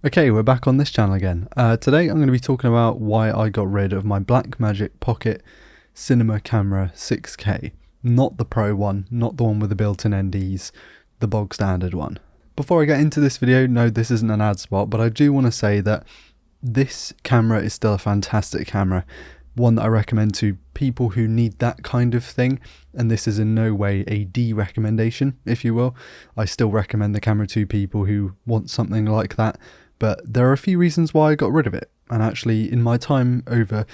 Okay, we're back on this channel again. Today I'm going to be talking about why I got rid of my Blackmagic Pocket Cinema Camera 6K. Not the Pro one, not the one with the built-in NDs, the bog standard one. Before I get into this video, no, this isn't an ad spot, but I do want to say that this camera is still a fantastic camera. One that I recommend to people who need that kind of thing, and this is in no way a de-recommendation, if you will. I still recommend the camera to people who want something like that, but there are a few reasons why I got rid of it. And actually, in my time over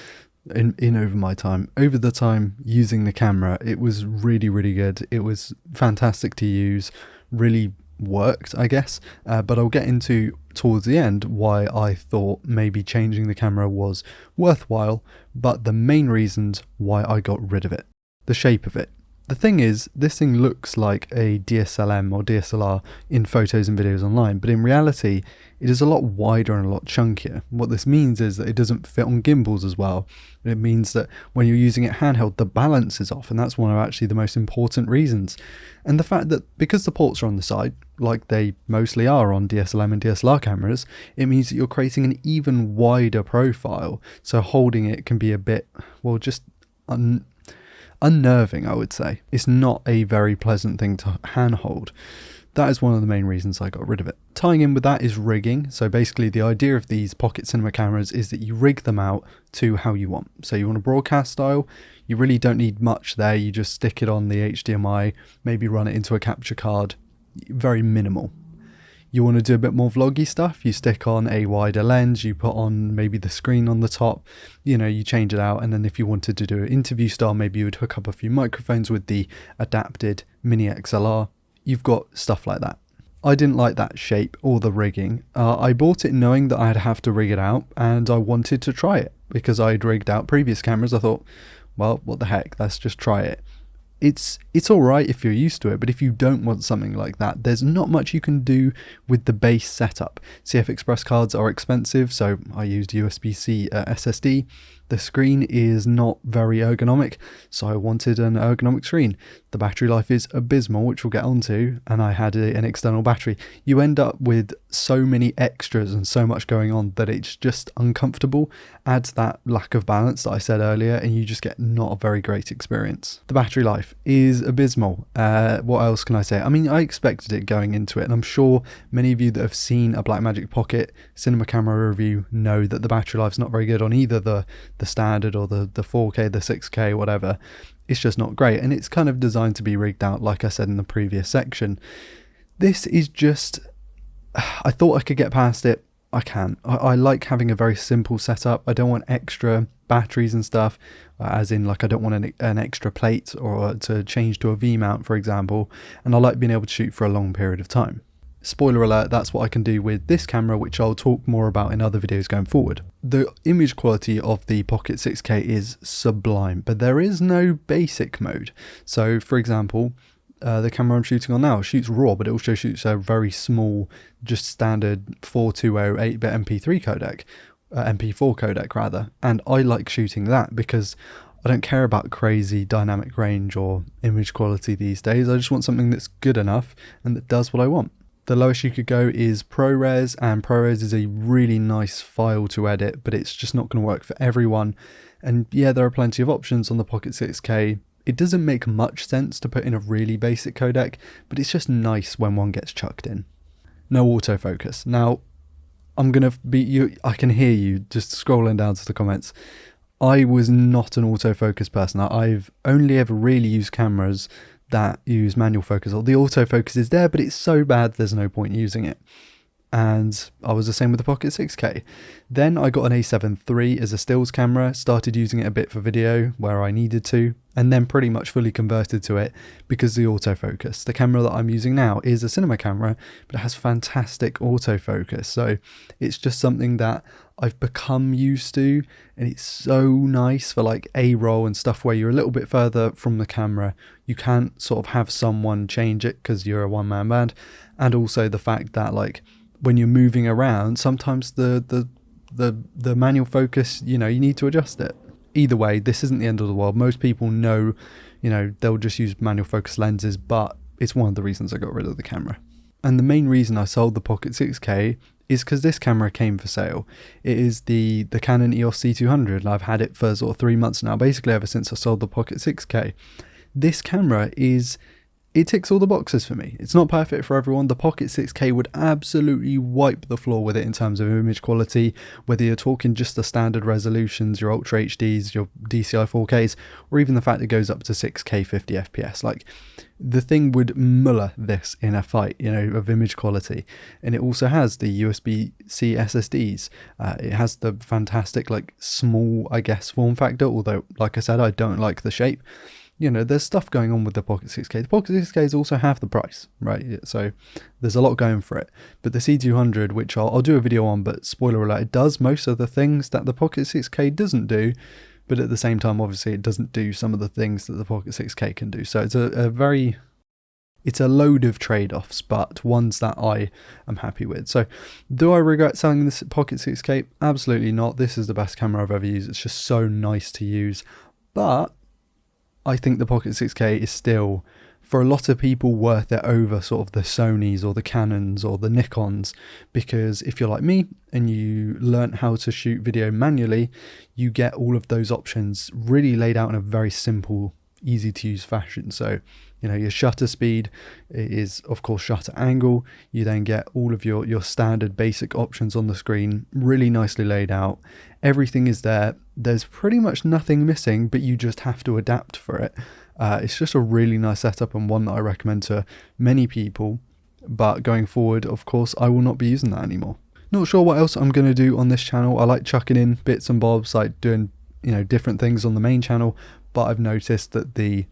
the time using the camera, it was really good. It was fantastic to use, really worked, I guess, but I'll get into towards the end why I thought maybe changing the camera was worthwhile, but the main reasons why I got rid of it. The shape of it. The thing is, this thing looks like a DSLM or DSLR in photos and videos online, but in reality it is a lot wider and a lot chunkier. What this means is that it doesn't fit on gimbals as well. It means that when you're using it handheld, the balance is off, and that's one of actually the most important reasons. And the fact that because the ports are on the side, like they mostly are on DSLM and DSLR cameras, it means that you're creating an even wider profile, so holding it can be a bit, well, just unnerving, I would say. It's not a very pleasant thing to handhold. That is one of the main reasons I got rid of it. Tying in with that is rigging. So basically the idea of these pocket cinema cameras is that you rig them out to how you want. So you want a broadcast style, you really don't need much there. You just stick it on the HDMI, maybe run it into a capture card, very minimal. You want to do a bit more vloggy stuff, you stick on a wider lens, you put on maybe the screen on the top, you change it out, and then if you wanted to do an interview style, maybe you would hook up a few microphones with the adapted mini XLR. You've got stuff like that. I didn't like that shape or the rigging. I bought it knowing that I'd have to rig it out, and I wanted to try it because I'd rigged out previous cameras. I thought, well, what the heck, let's just try it. It's alright if you're used to it, but if you don't want something like that, there's not much you can do with the base setup. CF Express cards are expensive, so I used USB-C SSD. The screen is not very ergonomic, so I wanted an ergonomic screen. The battery life is abysmal, which we'll get onto, and I had an external battery. You end up with so many extras and so much going on that it's just uncomfortable, adds that lack of balance that I said earlier, and you just get not a very great experience. The battery life is abysmal. What else can I say? I mean, I expected it going into it, and I'm sure many of you that have seen a Blackmagic Pocket cinema camera review know that the battery life's not very good on either the standard or the 4K, the 6K, whatever. It's just not great, and it's kind of designed to be rigged out, like I said in the previous section. This is just, I thought I could get past it. I can't. I like having a very simple setup. I don't want extra batteries and stuff, as in like I don't want an extra plate or to change to a V-mount, for example, and I like being able to shoot for a long period of time. Spoiler alert, that's what I can do with this camera, which I'll talk more about in other videos going forward. The image quality of the Pocket 6K is sublime, but there is no basic mode. So for example, the camera I'm shooting on now shoots RAW, but it also shoots a very small, just standard 420 8-bit MP3 codec, MP4 codec rather, and I like shooting that because I don't care about crazy dynamic range or image quality these days. I just want something that's good enough and that does what I want. The lowest you could go is ProRes, and ProRes is a really nice file to edit, but it's just not going to work for everyone. And yeah, there are plenty of options on the Pocket 6K. It doesn't make much sense to put in a really basic codec, but it's just nice when one gets chucked in. No autofocus. Now, I can hear you just scrolling down to the comments. I was not an autofocus person. I've only ever really used cameras that use manual focus, or the autofocus is there, but it's so bad there's no point using it. And I was the same with the Pocket 6K. Then I got an A7 III as a stills camera, started using it a bit for video where I needed to, and then pretty much fully converted to it because of the autofocus. The camera that I'm using now is a cinema camera, but it has fantastic autofocus. So it's just something that I've become used to, and it's so nice for like A-roll and stuff where you're a little bit further from the camera. You can't sort of have someone change it because you're a one-man band, and also the fact that like when you're moving around, sometimes the manual focus, you need to adjust it. Either way, this isn't the end of the world. Most people know, they'll just use manual focus lenses, but it's one of the reasons I got rid of the camera. And the main reason I sold the Pocket 6K is because this camera came for sale. It is the Canon EOS C200, and I've had it for sort of 3 months now, basically ever since I sold the Pocket 6K. This camera it ticks all the boxes for me. It's not perfect for everyone. The Pocket 6K would absolutely wipe the floor with it in terms of image quality, whether you're talking just the standard resolutions, your Ultra HDs, your DCI 4Ks, or even the fact it goes up to 6K 50 FPS. Like, the thing would muller this in a fight, of image quality. And it also has the USB-C SSDs. It has the fantastic, small, I guess, form factor, although, like I said, I don't like the shape. There's stuff going on with the Pocket 6K. The Pocket 6K is also half the price, right? So there's a lot going for it. But the C200, which I'll do a video on, but spoiler alert, it does most of the things that the Pocket 6K doesn't do. But at the same time, obviously, it doesn't do some of the things that the Pocket 6K can do. So it's it's a load of trade-offs, but ones that I am happy with. So do I regret selling this Pocket 6K? Absolutely not. This is the best camera I've ever used. It's just so nice to use. But I think the Pocket 6K is still, for a lot of people, worth it over sort of the Sonys or the Canons or the Nikons, because if you're like me and you learnt how to shoot video manually, you get all of those options really laid out in a very simple, easy to use fashion. So your shutter speed is, of course, shutter angle. You then get all of your standard basic options on the screen, really nicely laid out. Everything is there. There's pretty much nothing missing, but you just have to adapt for it. It's just a really nice setup, and one that I recommend to many people. But going forward, of course, I will not be using that anymore. Not sure what else I'm going to do on this channel. I like chucking in bits and bobs, like doing different things on the main channel, but I've noticed that the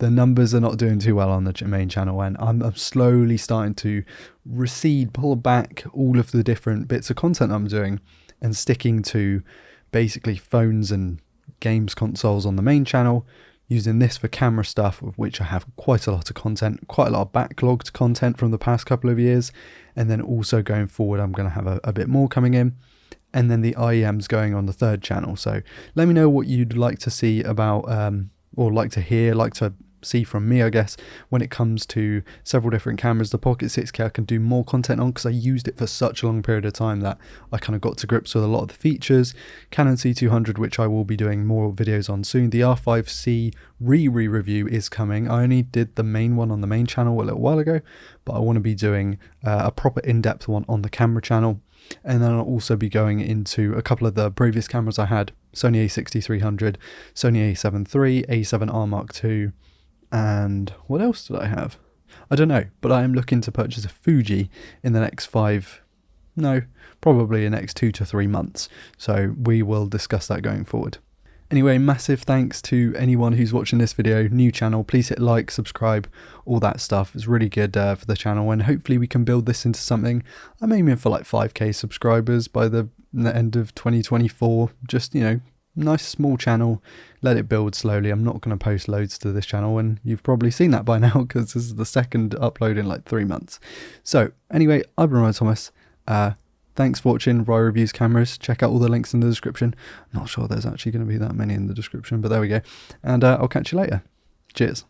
numbers are not doing too well on the main channel, and I'm slowly starting to pull back all of the different bits of content I'm doing and sticking to basically phones and games consoles on the main channel, using this for camera stuff, of which I have quite a lot of content, quite a lot of backlogged content from the past couple of years, and then also going forward I'm going to have a bit more coming in. And then the IEM's going on the third channel. So let me know what you'd like to see about or like to hear, like to see from me, I guess, when it comes to several different cameras. The Pocket 6K I can do more content on because I used it for such a long period of time that I kind of got to grips with a lot of the features. Canon C200, which I will be doing more videos on soon. The R5C re-review is coming. I only did the main one on the main channel a little while ago, but I want to be doing a proper in-depth one on the camera channel. And then I'll also be going into a couple of the previous cameras I had: Sony a6300, Sony a7 III, a7R Mark II, and what else did I have? I don't know, but I am looking to purchase a Fuji in the next probably the next 2 to 3 months. So we will discuss that going forward. Anyway, massive thanks to anyone who's watching this video, new channel. Please hit like, subscribe, all that stuff. It's really good for the channel, and hopefully we can build this into something. I'm aiming for 5k subscribers by the end of 2024. Just, nice small channel, let it build slowly. I'm not going to post loads to this channel, and you've probably seen that by now because this is the second upload in 3 months. So anyway, I've been Ryan Thomas. Thanks for watching Rye Reviews Cameras. Check out all the links in the description. I'm not sure there's actually going to be that many in the description, but there we go. And I'll catch you later. Cheers.